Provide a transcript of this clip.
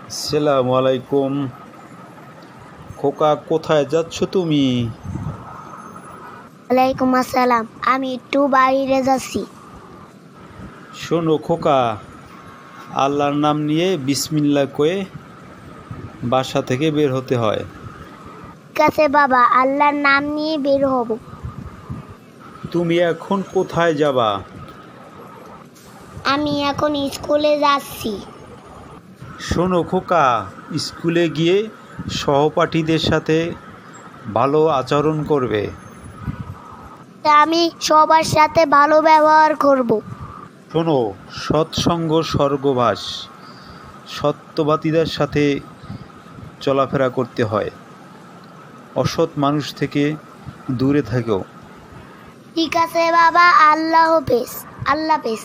আসসালামু আলাইকুম। খোকা, কোথায় যাচ্ছ তুমি? ওয়ালাইকুম আসসালাম। আমি একটু বাইরে যাচ্ছি। শোনো খোকা, আল্লাহর নাম নিয়ে বিসমিল্লাহ কয়ে বাসা থেকে বের হতে হয়। ঠিক আছে বাবা, আল্লাহর নাম নিয়ে বের হব। তুমি এখন কোথায় যাবা? আমি এখন স্কুলে যাচ্ছি। শোনো খোকা, স্কুলে গিয়ে সহপাঠীদের সাথে ভালো আচরণ করবে। আমি সবার সাথে ভালো ব্যবহার করব। শোনো, সৎসঙ্গ স্বর্গবাস, সত্যবাদীদের সাথে চলাফেরা করতে হয়। অসৎ মানুষ থেকে দূরে থেকো। ঠিক আছে বাবা, আল্লাহ হাফেজ। আল্লাহ হাফেজ।